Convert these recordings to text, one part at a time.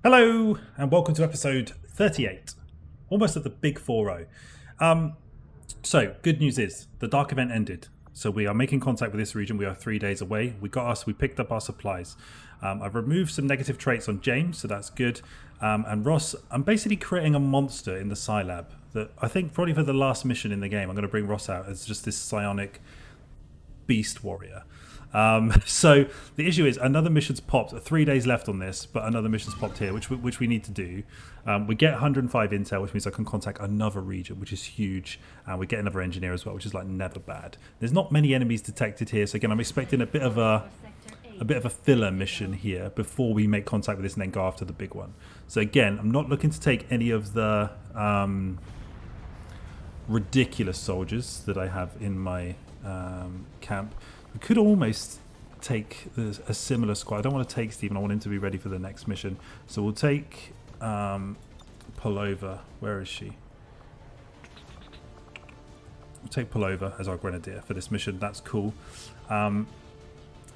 Hello and welcome to episode 38, almost at the big 4-0. So good news is the dark event ended. So we are making contact with this region. We are 3 days away. We picked up our supplies. I've removed some negative traits on James, so that's good. And Ross, I'm basically creating a monster in the Scilab that I think probably for the last mission in the game, I'm going to bring Ross out as just this psionic beast warrior. So the issue is another mission's popped. 3 days left on this, but another mission's popped here, which we need to do. We get 105 intel, which means I can contact another region, which is huge, and we get another engineer as well, which is like never bad. There's not many enemies detected here, so again, I'm expecting a bit of a filler mission here before we make contact with this and then go after the big one. So again, I'm not looking to take any of the ridiculous soldiers that I have in my camp. We could almost take a similar squad. I don't want to take Stephen. I want him to be ready for the next mission. So we'll take Pullover. Where is she? We'll take Pullover as our grenadier for this mission. That's cool.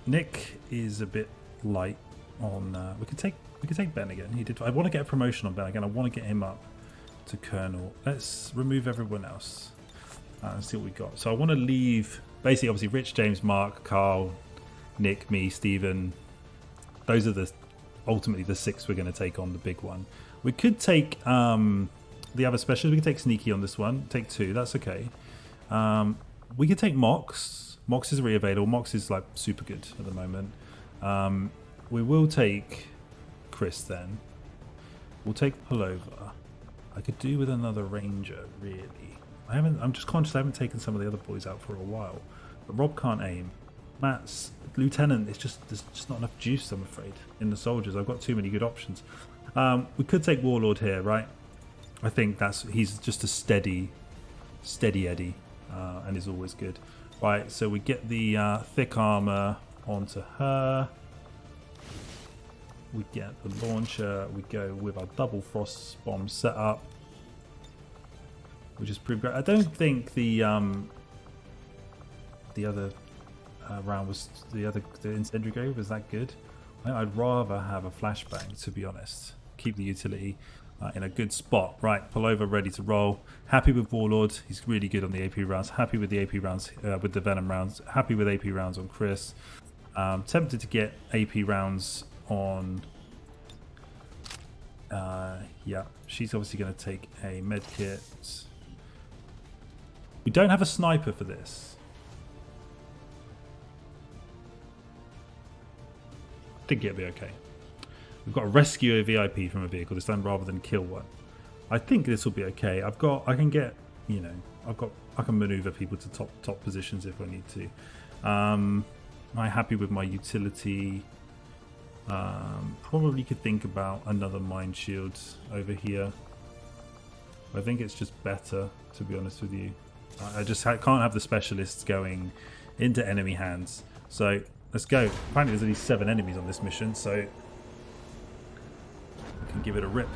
Nick is a bit light on. We could take Ben again. He did. I want to get a promotion on Ben again. I want to get him up to Colonel. Let's remove everyone else and see what we got. So I want to leave. Basically, obviously, Rich, James, Mark, Carl, Nick, me, Stephen. Those are ultimately the 6 we're going to take on the big one. We could take the other specialist. We could take Sneaky on this one. Take 2. That's okay. We could take Mox. Mox is re-available. Mox is like super good at the moment. We will take Chris then. We'll take Pullover. I could do with another Ranger, really. I'm just conscious I haven't taken some of the other boys out for a while. But Rob can't aim. Matt's Lieutenant, there's just not enough juice, I'm afraid, in the soldiers. I've got too many good options. We could take Warlord here, right? I think he's just a steady Eddie, and is always good. Right, so we get the thick armor onto her. We get the launcher. We go with our double frost bomb setup, which is pretty great. I don't think the other round was the incendiary grave was that good. I'd rather have a flashbang, to be honest. Keep the utility in a good spot. Right, Pullover ready to roll. Happy with Warlord. He's really good on the AP rounds. Happy with the AP rounds with the Venom rounds. Happy with AP rounds on Chris. Tempted to get AP rounds on. Yeah, she's obviously going to take a med kit. We don't have a sniper for this. I think it'll be okay. We've got to rescue a VIP from a vehicle this time rather than kill one. I think this will be okay. I can maneuver people to top positions if I need to. I'm happy with my utility. Probably could think about another mine shield over here. I think it's just better, to be honest with you. I just can't have the specialists going into enemy hands. So let's go. Apparently there's only 7 enemies on this mission, so we can give it a rip.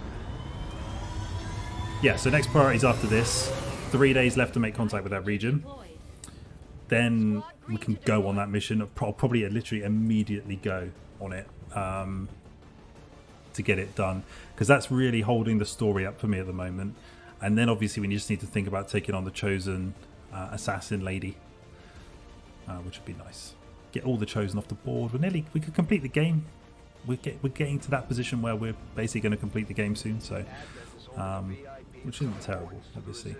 Yeah, so next priorities after this. 3 days left to make contact with that region. Then we can go on that mission. I'll probably literally immediately go on it to get it done, because that's really holding the story up for me at the moment. And then obviously we just need to think about taking on the chosen assassin lady, which would be nice. Get all the chosen off the board. We could complete the game. We're getting to that position where we're basically going to complete the game soon. So, which isn't terrible, obviously.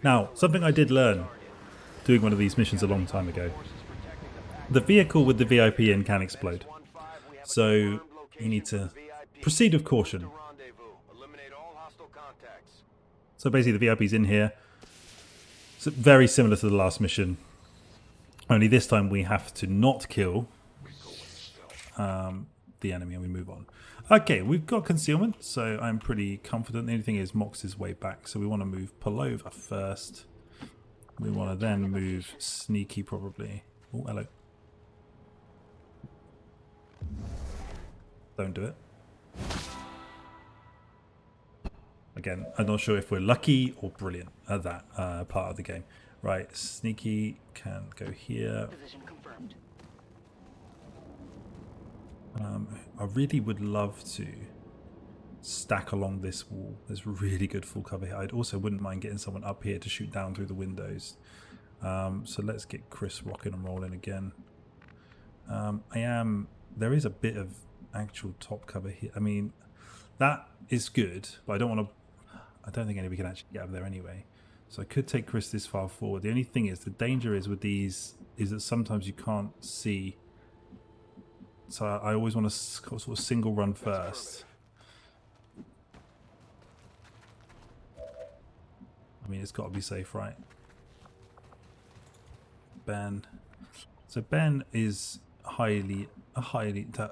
Now, something I did learn doing one of these missions a long time ago: the vehicle with the VIP in can explode. So you need to proceed with caution. So basically the VIP's in here. It's very similar to the last mission. Only this time we have to not kill the enemy and we move on. Okay, we've got concealment, so I'm pretty confident. The only thing is Mox is way back, so we want to move Pullover first. We want to then move Sneaky probably. Oh, hello. Don't do it. Again, I'm not sure if we're lucky or brilliant at that part of the game. Right, Sneaky can go here. I really would love to stack along this wall. There's really good full cover here. I also wouldn't mind getting someone up here to shoot down through the windows. So let's get Chris rocking and rolling again. There is a bit of actual top cover here. I mean, that is good, but I don't think anybody can actually get up there anyway. So I could take Chris this far forward. The only thing is, the danger is with these is that sometimes you can't see. So I always want to sort of single run first. I mean, it's got to be safe, right? Ben. So Ben is highly.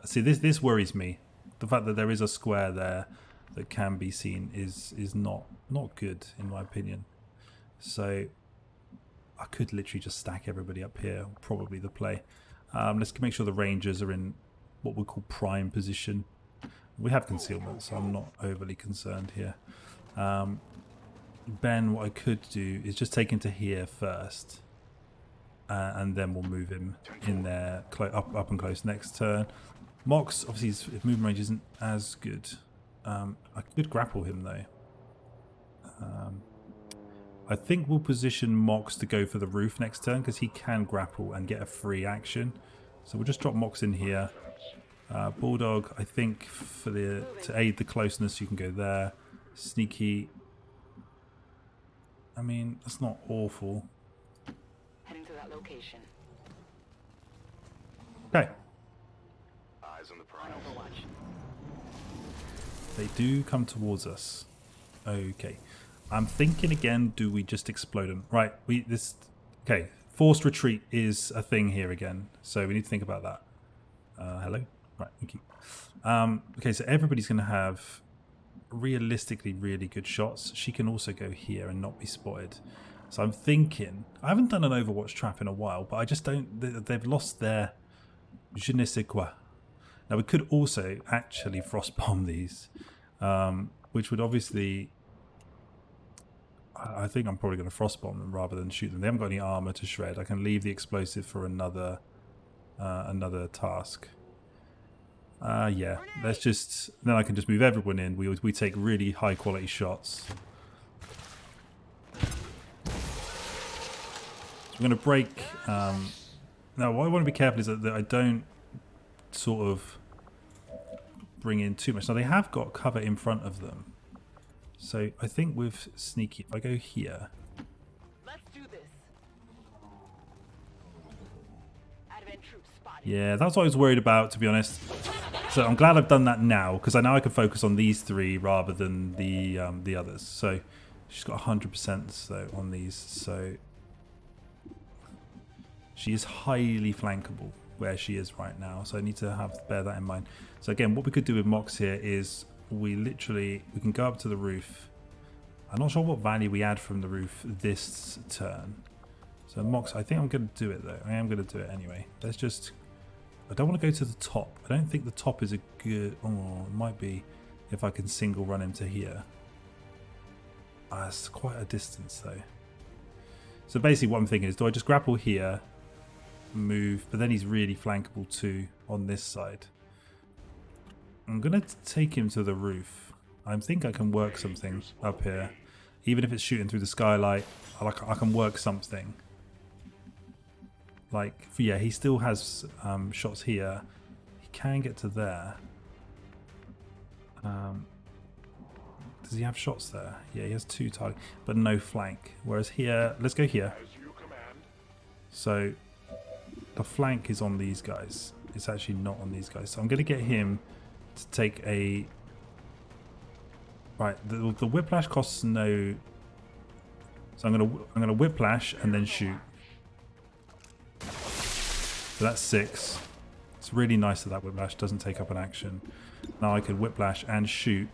See, this worries me. The fact that there is a square there that can be seen is not good in my opinion. So I could literally just stack everybody up here. Probably the play. Let's make sure the Rangers are in what we call prime position. We have concealment, so I'm not overly concerned here. Ben, what I could do is just take him to here first, and then we'll move him in there up and close next turn. Mox, obviously his movement range isn't as good. I could grapple him though. I think we'll position Mox to go for the roof next turn because he can grapple and get a free action. So we'll just drop Mox in here. Bulldog, I think to aid the closeness, you can go there. Sneaky. I mean, that's not awful. Heading to that location. Okay. Eyes on the prize. On Overwatch. They do come towards us. Okay. I'm thinking again, do we just explode them? Right, okay. Forced retreat is a thing here again. So we need to think about that. Hello? Right, thank you. Okay, so everybody's going to have realistically really good shots. She can also go here and not be spotted. So I'm thinking, I haven't done an Overwatch trap in a while, but I just don't, they've lost their je ne sais quoi. Now we could also actually frost bomb these, which would obviously, I think I'm probably going to frost bomb them rather than shoot them. They haven't got any armor to shred. I can leave the explosive for another task. Yeah, let's just, then I can just move everyone in. We take really high quality shots. So we're going to break. Now, what I want to be careful is that I don't sort of bring in too much. Now, they have got cover in front of them. So I think with Sneaky, if I go here. Let's do this. Advent troops spotted. Yeah, that's what I was worried about, to be honest. So I'm glad I've done that now, because I know I can focus on these three rather than the others. So she's got 100% so on these. So she is highly flankable where she is right now. So I need to bear that in mind. So again, what we could do with Mox here is we can go up to the roof. I'm not sure what value we add from the roof this turn. So Mox, I think I'm going to do it though. I am going to do it anyway. Let's just, I don't want to go to the top. I don't think the top is a good, oh, it might be if I can single run him to here. It's quite a distance though. So basically what I'm thinking is, do I just grapple here, move, but then he's really flankable too on this side. I'm going to take him to the roof. I think I can work something up here. Even if it's shooting through the skylight, I can work something. Like, yeah, he still has shots here. He can get to there. Does he have shots there? Yeah, he has 2 targets, but no flank. Whereas here, let's go here. So the flank is on these guys. It's actually not on these guys. So I'm going to get him to take a... Right, the whiplash costs no... So I'm gonna whiplash and then shoot. So that's 6. It's really nice that whiplash doesn't take up an action. Now I could whiplash and shoot.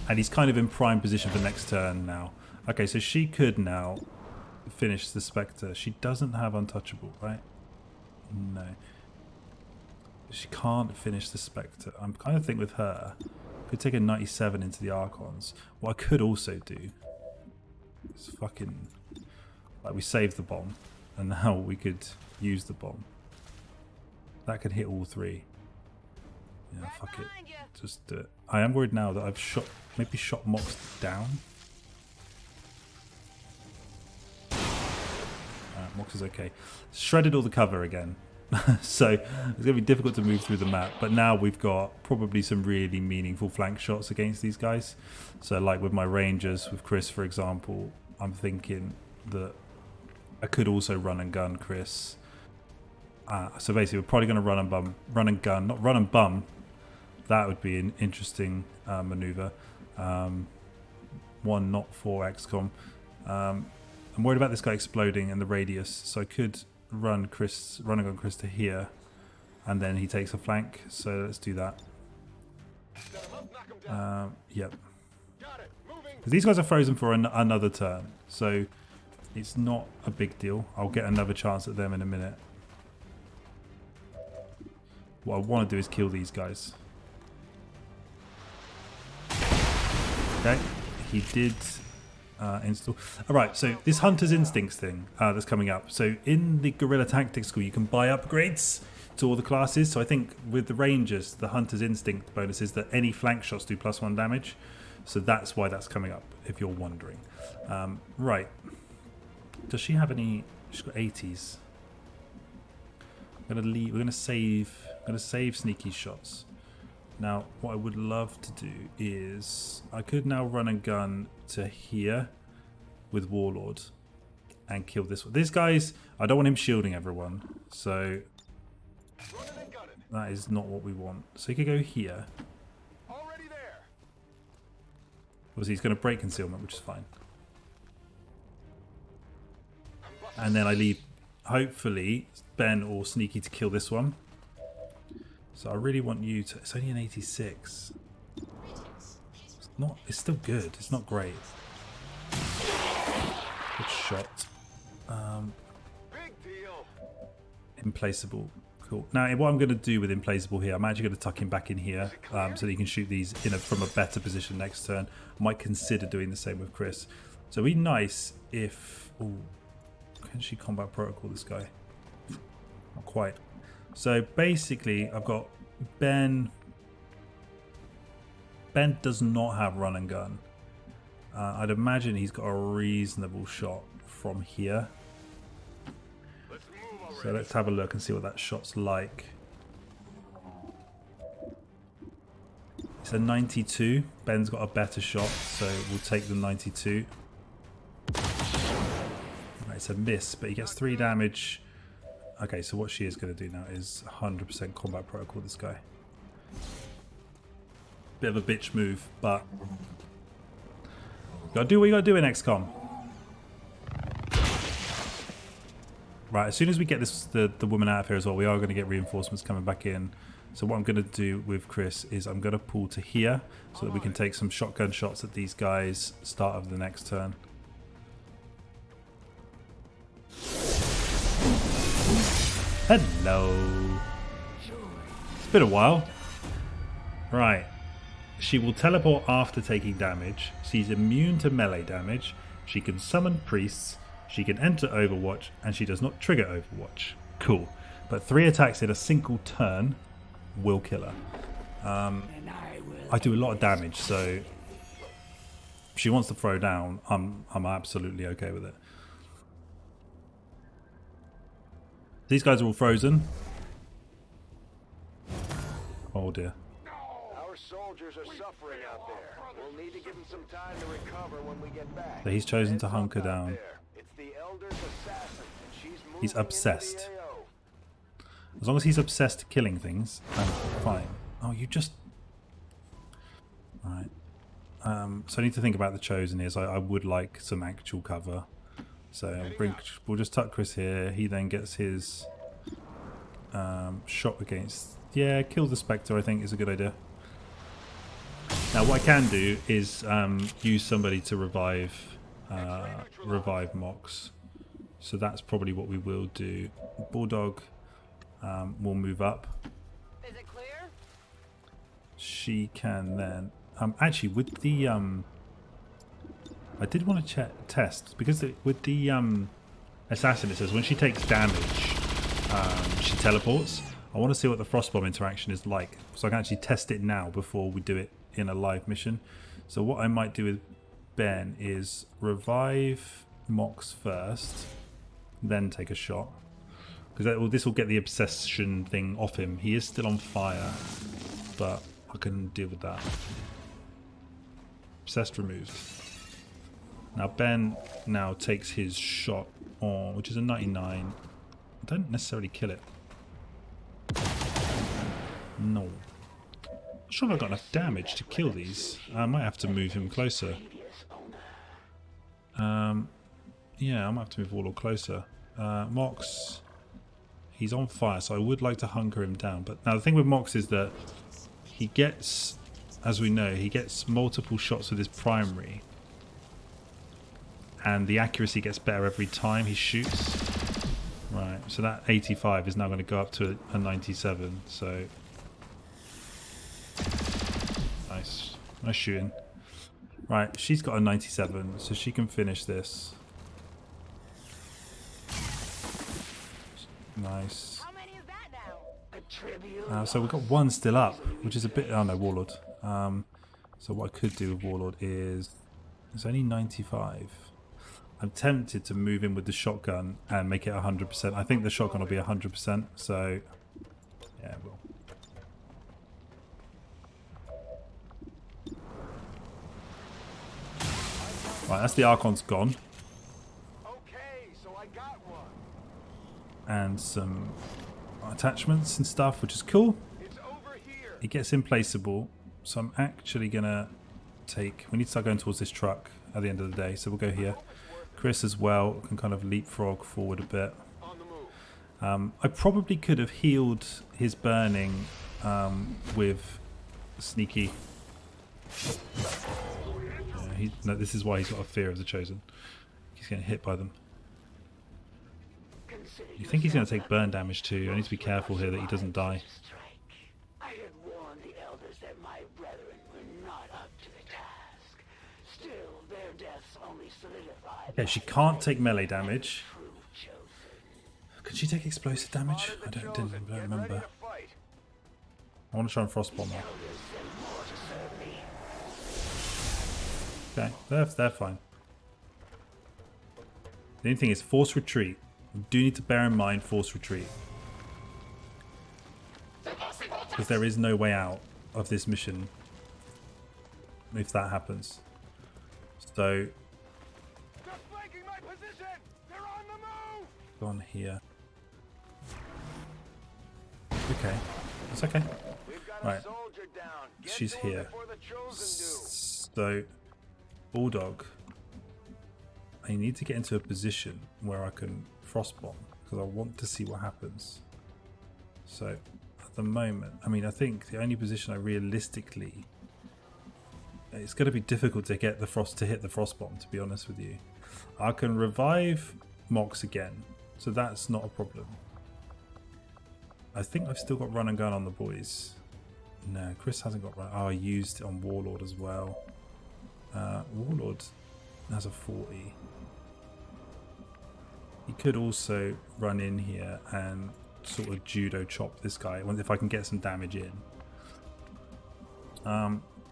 And he's kind of in prime position for next turn now. Okay, so she could now finish the Spectre. She doesn't have Untouchable, right? No. She can't finish the Spectre. I'm kind of think with her, could take a 97 into the Archons. What I could also do is fucking, like, we save the bomb. and now we could use the bomb. That could hit all three. Yeah, fuck it. Just do it. I am worried now that I've maybe shot Mox down. Mox is okay. Shredded all the cover again. So it's going to be difficult to move through the map. But now we've got probably some really meaningful flank shots against these guys. So like with my Rangers, with Chris, for example, I'm thinking that I could also run and gun Chris. So basically we're probably going to run and gun, not run and bum. That would be an interesting maneuver. One not for XCOM. I'm worried about this guy exploding and the radius, so I could run and gun Chris to here, and then he takes a flank. So let's do that. Yep. Because these guys are frozen for another turn, so it's not a big deal. I'll get another chance at them in a minute. What I want to do is kill these guys. Okay, he did install. Alright, so this Hunter's Instincts thing that's coming up. So in the Guerrilla Tactics School, you can buy upgrades to all the classes. So I think with the Rangers, the Hunter's Instinct bonus is that any flank shots do +1 damage. So that's why that's coming up, if you're wondering. Right. Does she have any... She's got 80s. I'm gonna leave. We're gonna save. I'm gonna save sneaky shots. Now, what I would love to do is I could now run and gun to here with Warlord and kill this one. This guy's. I don't want him shielding everyone, so that is not what we want. So he could go here. Already there. Obviously, he's going to break concealment, which is fine. And then I leave, hopefully, Ben or Sneaky to kill this one. So I really want you to... It's only an 86. It's not... It's still good. It's not great. Good shot. Big deal. Implaceable. Cool. Now, what I'm going to do with Implaceable here, I'm actually going to tuck him back in here so that he can shoot these from a better position next turn. I might consider doing the same with Chris. So it'd be nice if... Ooh, can she combat protocol this guy? Not quite. So basically, I've got Ben. Ben does not have run and gun. I'd imagine he's got a reasonable shot from here. So let's have a look and see what that shot's like. It's a 92. Ben's got a better shot, so we'll take the 92. Right, it's a miss, but he gets 3 damage. Okay, so what she is going to do now is 100% combat protocol this guy. Bit of a bitch move, but gotta do what you gotta do in XCOM. Right, as soon as we get the woman out of here as well, we are going to get reinforcements coming back in. So what I'm going to do with Chris is I'm going to pull to here so that we can take some shotgun shots at these guys start of the next turn. Hello. It's been a while. Right. She will teleport after taking damage. She's immune to melee damage. She can summon priests. She can enter Overwatch, and she does not trigger Overwatch. Cool. But 3 attacks in a single turn will kill her. I do a lot of damage, so if she wants to throw down, I'm absolutely okay with it. These guys are all frozen. Oh dear. Our soldiers are suffering out there. We'll need to give them some time to recover when we get back. So he's chosen to hunker down. It's the Elder's assassin, and she's moving He's obsessed. into the AO. As long as he's obsessed to killing things, I'm fine. Oh, you just... Right. So I need to think about the chosen here. So I would like some actual cover. So we'll just tuck Chris here. He then gets his shot against... Yeah, kill the Spectre I think is a good idea. Now what I can do is use somebody to revive Mox. So that's probably what we will do. Bulldog will move up. Is it clear? She can then... actually, with the... I did want to test, because with the assassin, it says when she takes damage, she teleports. I want to see what the frostbomb interaction is like, so I can actually test it now before we do it in a live mission. So what I might do with Ben is revive Mox first, then take a shot, because this will get the obsession thing off him. He is still on fire, but I can deal with that. Obsessed removed. Now Ben now takes his shot on, which is a 99. I don't necessarily kill it. No. Not sure if I've got enough damage to kill these. I might have to move him closer. Yeah, I might have to move Warlord closer. Mox, he's on fire, so I would like to hunker him down. But now the thing with Mox is that he gets, as we know, he gets multiple shots with his primary. And the accuracy gets better every time he shoots. Right, so that 85 is now going to go up to a 97, so... Nice. Nice shooting. Right, she's got a 97, so she can finish this. Nice. How many is that now? A tribute. So we've got one still up, which is a bit... Oh no, Warlord. So what I could do with Warlord is... It's only 95. I'm tempted to move in with the shotgun and make it 100%. I think the shotgun will be 100%, so... Yeah, it will. Right, that's the Archon's gone. Okay, so I got one. And some attachments and stuff, which is cool. It's over here. It gets implaceable, so I'm actually gonna take... We need to start going towards this truck at the end of the day, so we'll go here. Chris as well can kind of leapfrog forward a bit. On the move. I probably could have healed his burning with Sneaky. No, this is why he's got a fear of the Chosen. He's getting hit by them. You think he's going to take burn damage too. I need to be careful here that he doesn't die. I had warned the elders that my brethren were not up to the task. Still, their deaths only solidify. Okay, she can't take melee damage. Could she take explosive damage? I don't remember. I want to try and frostbomb her. Okay, they're fine. The only thing is force retreat. We do need to bear in mind force retreat. Because there is no way out of this mission if that happens. So... They're flanking my position! They're on the move! Gone here. Okay. It's okay. We've got Right. a soldier down. Get She's to him here. before the Chosen do. So... Bulldog. I need to get into a position where I can frostbomb because I want to see what happens. So at the moment, I mean, I think the only position I realistically, it's going to be difficult to get the frost to hit the frostbomb. To be honest with you, I can revive Mox again, so that's not a problem. I think I've still got run and gun on the boys. No, Chris hasn't got run. Oh, I used it on Warlord as well. Warlord has a 40. He could also run in here and sort of judo chop this guy if I can get some damage in.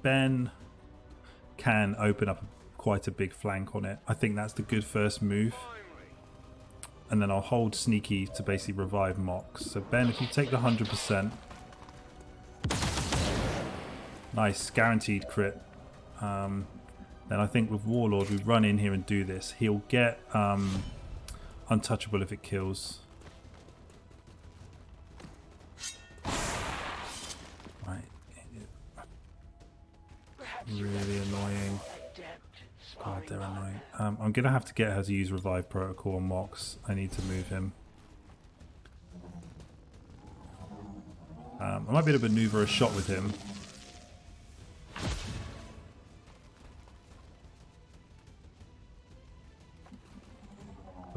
Ben can open up quite a big flank on it. I think that's the good first move. And then I'll hold Sneaky to basically revive Mox. So Ben, if you take the 100%. Nice, guaranteed crit. Then I think with Warlord we run in here and do this. He'll get untouchable if it kills. Right. Really annoying. God, they're annoying. I'm going to have to get her to use revive protocol on Mox. I need to move him. I might be able to maneuver a shot with him.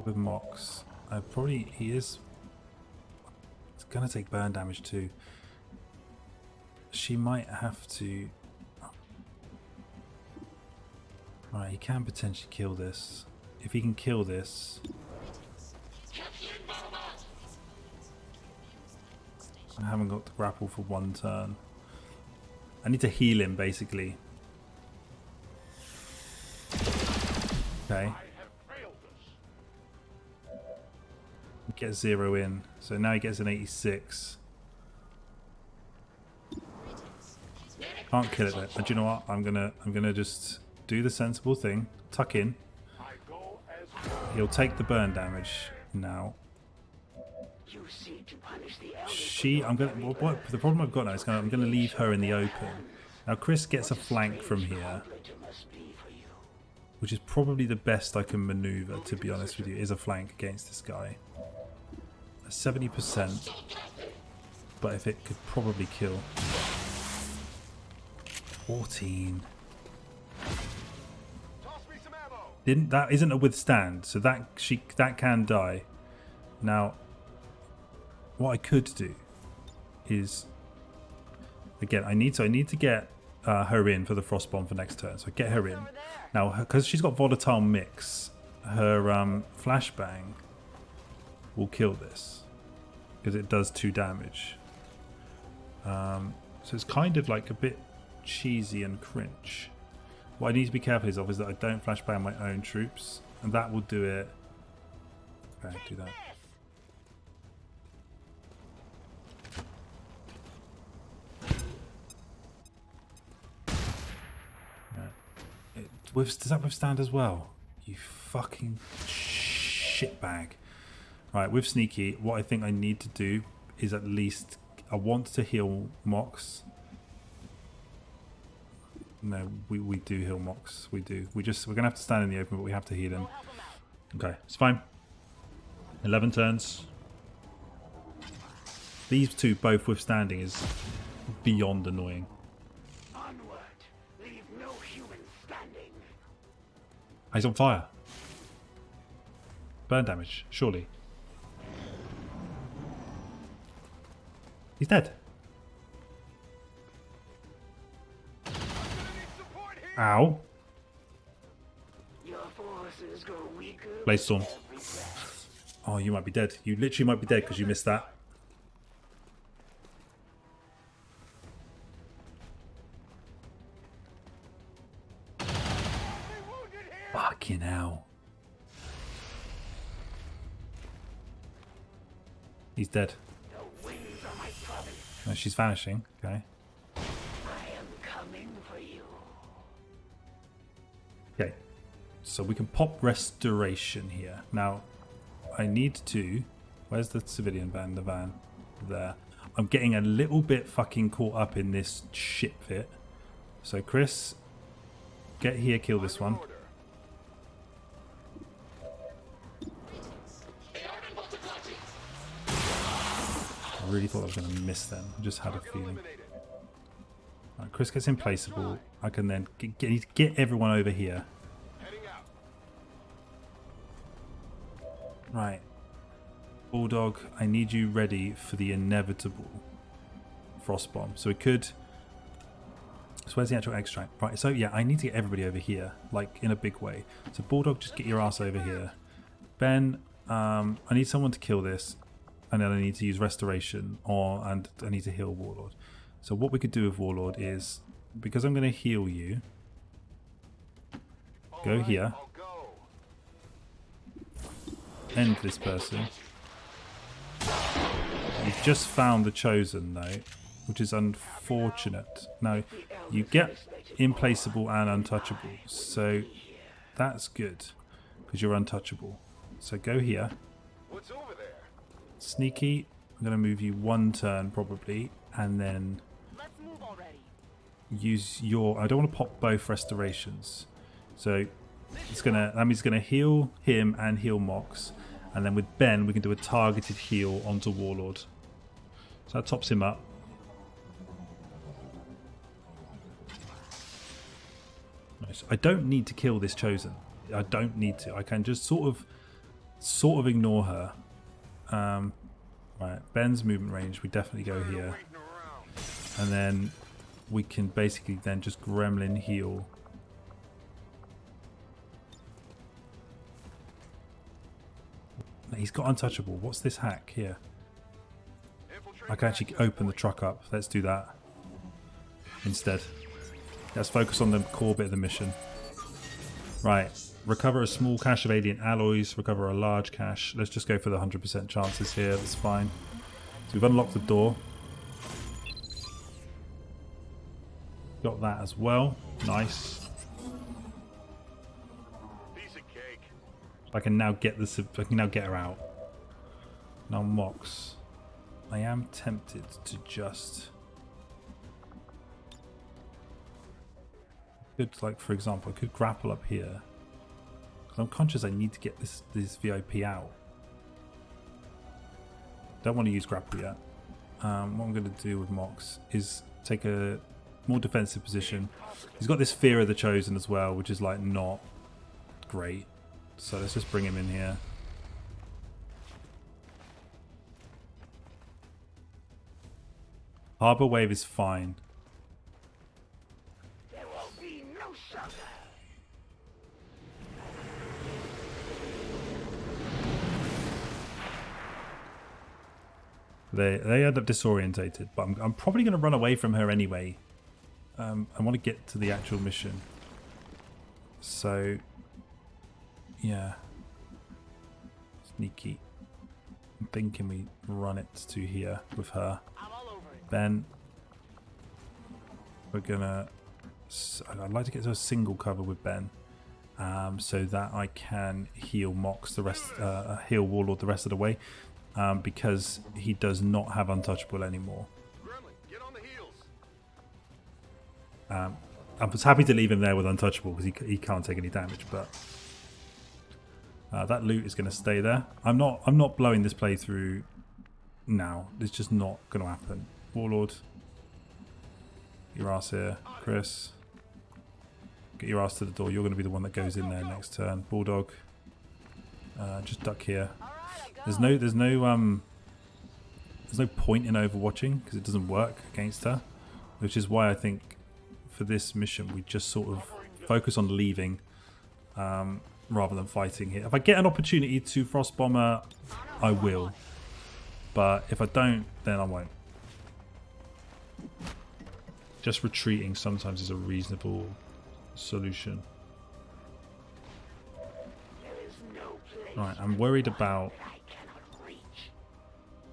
With Mox, he is. It's gonna take burn damage too. She might have to. Right, he can potentially kill this. If he can kill this, I haven't got the grapple for 1 turn. I need to heal him, basically. Okay. Get 0 in. So now he gets an 86. Can't kill it though. And do you know what? I'm gonna just do the sensible thing. Tuck in. He'll take the burn damage now. I'm gonna. What the problem I've got now is I'm gonna leave her in the open. Now Chris gets a flank from here, which is probably the best I can maneuver. To be honest with you, is a flank against this guy. 70%, but if it could probably kill. 14. That isn't a withstand, so that can die. Now, what I could do is, again, I need to get her in for the frost bomb for next turn. So get her in now because she's got volatile mix. Her flashbang will kill this because it does 2 damage. So it's kind of like a bit cheesy and cringe. What I need to be careful is that I don't flashbang my own troops, and that will do it. Okay, do that. Does that withstand as well? You fucking shitbag. Right, with Sneaky, what I think I need to do is at least... I want to heal Mox. No, we do heal Mox. We do. We're going to have to stand in the open, but we have to heal him. Okay, it's fine. 11 turns. These two both withstanding is beyond annoying. He's on fire. Burn damage, surely. He's dead. Ow. Blaze Storm. Oh, you might be dead. You literally might be dead because you missed that. Fucking hell. He's dead. No, she's vanishing. Okay. I am coming for you. Okay. So we can pop restoration here. Now, I need to... Where's the civilian van? The van. There. I'm getting a little bit fucking caught up in this shit fit. So Chris, get here, kill this one. I really thought I was going to miss them. I just had a feeling. Right, Chris gets implaceable. I can then get everyone over here. Right. Bulldog, I need you ready for the inevitable frost bomb. So it could... So where's the actual extract? Right, so yeah, I need to get everybody over here, like in a big way. So Bulldog, just get your ass over here. Ben, I need someone to kill this. And then I need to use restoration, and I need to heal Warlord. So what we could do with Warlord is, because I'm going to heal you, go here, end this person. You've just found the Chosen though, which is unfortunate. Now, you get implaceable and untouchable, so that's good, because you're untouchable. So go here. What's over there? Sneaky, I'm going to move you 1 turn probably, and then use your... I don't want to pop both restorations. So it's gonna, that means it's going to heal him and heal Mox. And then with Ben, we can do a targeted heal onto Warlord. So that tops him up. Nice. I don't need to kill this Chosen. I don't need to. I can just sort of ignore her. Right, Ben's movement range, we definitely go here. And then we can basically then just gremlin heal. He's got untouchable. What's this hack here? I can actually open the truck up. Let's do that instead. Let's focus on the core bit of the mission. Right. Recover a small cache of alien alloys. Recover a large cache. Let's just go for the 100% chances here. That's fine. So we've unlocked the door. Got that as well. Nice. Piece of cake. I can now get this. I can now get her out. Now Mox. I am tempted to just. Could, like, for example, I could grapple up here. Because I'm conscious I need to get this VIP out. Don't want to use grapple yet. What I'm going to do with Mox is take a more defensive position. He's got this fear of the Chosen as well, which is like not great. So let's just bring him in here. Harbor Wave is fine. There will be no shelter. They end up disorientated, but I'm probably going to run away from her anyway. I want to get to the actual mission. So, yeah. Sneaky. I'm thinking we run it to here with her. I'm all over it. Then we're gonna. I'd like to get to a single cover with Ben, so that I can heal Mox the rest, heal Warlord the rest of the way, because he does not have untouchable anymore. Gremlin, get on the heels. I was happy to leave him there with untouchable because he can't take any damage, but that loot is going to stay there. I'm not blowing this playthrough now. It's just not going to happen. Warlord, get your ass here. Chris, get your ass to the door. You're going to be the one that goes in there next turn. Bulldog, just duck here. There's no point in overwatching because it doesn't work against her, which is why I think for this mission we just sort of focus on leaving rather than fighting here. If I get an opportunity to frost bomb her, I will, but if I don't, then I won't. Just retreating sometimes is a reasonable solution. There is no place Right, I'm worried about. that I cannot reach.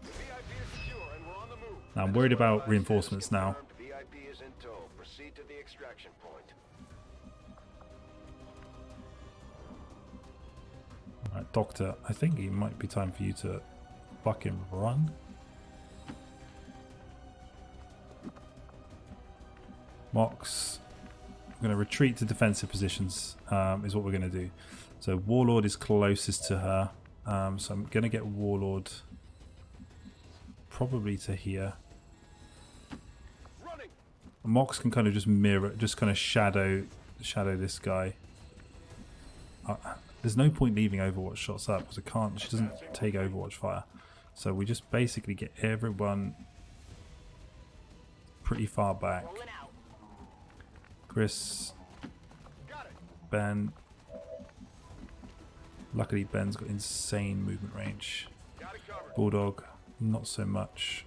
The VIP is secure and we're on the move. Now I'm worried about reinforcements now. VIP is in tow. Proceed to the extraction point. Right, Doctor, I think it might be time for you to fucking run. Mox, I'm going to retreat to defensive positions, is what we're going to do. So Warlord is closest to her, so I'm going to get Warlord probably to here. Running. Mox can kind of just mirror, just kind of shadow this guy. There's no point leaving Overwatch shots up because she doesn't take Overwatch fire. So we just basically get everyone pretty far back. Rolling out. Chris, Got it. Ben. Luckily Ben's got insane movement range. Got it covered. Bulldog, not so much.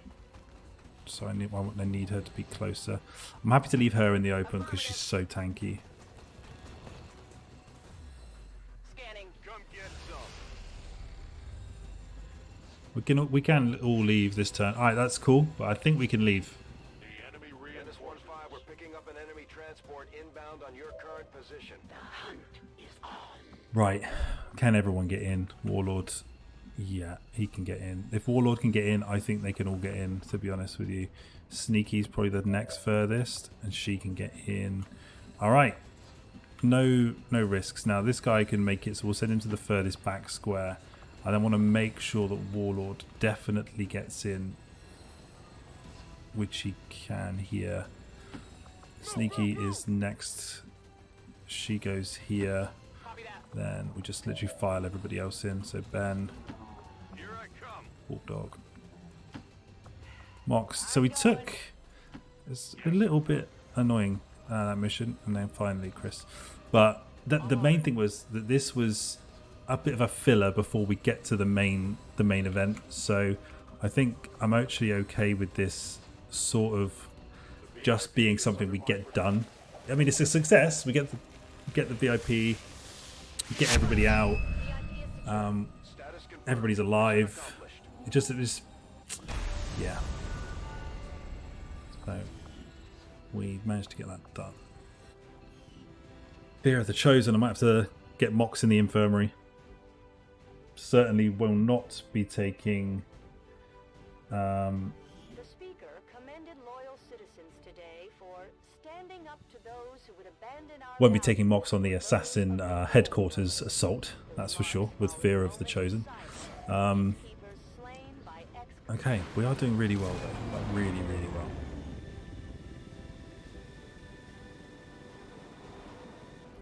So I need her to be closer. I'm happy to leave her in the open because she's so tanky. Scanning. Come get some. We can all leave this turn. Alright, that's cool, but I think we can leave. The enemy Dennis 1-5, we're picking up an enemy transport inbound on your current position. The hunt is on. Right, can everyone get in? Warlord, yeah, he can get in. If Warlord can get in, I think they can all get in, to be honest with you. Sneaky's probably the next furthest, and she can get in. Alright, no risks. Now, this guy can make it, so we'll send him to the furthest back square. I then want to make sure that Warlord definitely gets in, which he can here. Sneaky is next. She goes here. Copy that. Then we just literally file everybody else in. So Ben, Here I come. Bulldog, Mox. So we took. It's a little bit annoying that mission, and then finally Chris. But the main thing was that this was a bit of a filler before we get to the main event. So I think I'm actually okay with this sort of just being something we get done. I mean, it's a success. We get the VIP, we get everybody out. Everybody's alive. It just yeah. So we managed to get that done. Fear of the Chosen. I might have to get Mox in the infirmary. Certainly will not be taking. The speaker commended loyal citizens today for standing up to those who would abandon our Won't be taking Mox on the assassin headquarters assault. That's for sure. With Fear of the Chosen. Okay, we are doing really well though. Like really, really well.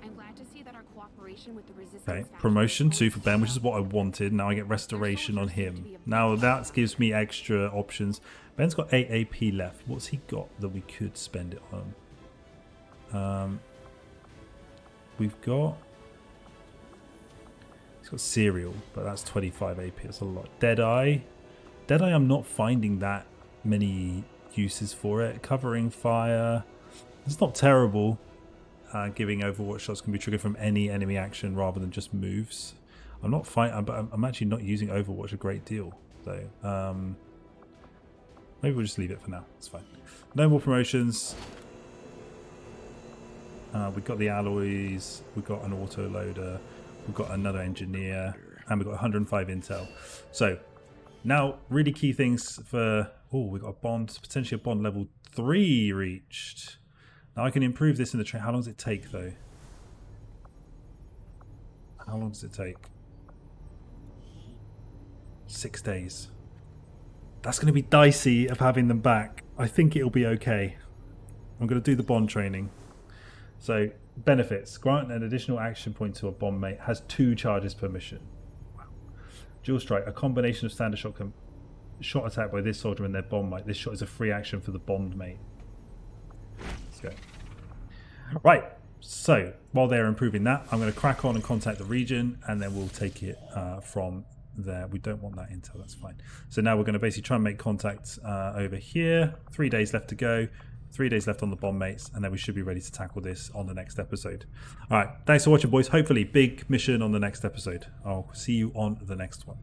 I'm glad to see that our cooperation with the resistance. Okay, promotion 2 for Ben, which is what I wanted. Now I get restoration on him. Now that gives me extra options. Ben's got 8 AP left. What's he got that we could spend it on? We've got. He's got Serial, but that's 25 AP. That's a lot. Deadeye. Deadeye, I'm not finding that many uses for it. Covering fire. It's not terrible. Giving Overwatch shots can be triggered from any enemy action rather than just moves. I'm not fighting, but I'm actually not using Overwatch a great deal. So maybe we'll just leave it for now. It's fine. No more promotions. We've got the alloys. We've got an auto loader. We've got another engineer, and we've got 105 intel. So now, really key things for. Oh, we've got a bond, potentially a bond level 3 reached. Now I can improve this in the train. How long does it take though? How long does it take? 6 days. That's going to be dicey of having them back. I think it'll be okay. I'm going to do the bond training. So, benefits. Grant an additional action point to a bond mate. Has 2 charges per mission. Wow. Dual strike. A combination of standard shot attack by this soldier and their bond mate. This shot is a free action for the bond mate. Let's go. Right. So, while they're improving that, I'm going to crack on and contact the region, and then we'll take it from there. We don't want that intel. That's fine. So now we're going to basically try and make contact over here. 3 days left to go. 3 days left on the bomb mates, and then we should be ready to tackle this on the next episode. All right, thanks for watching, boys. Hopefully big mission on the next episode. I'll see you on the next one.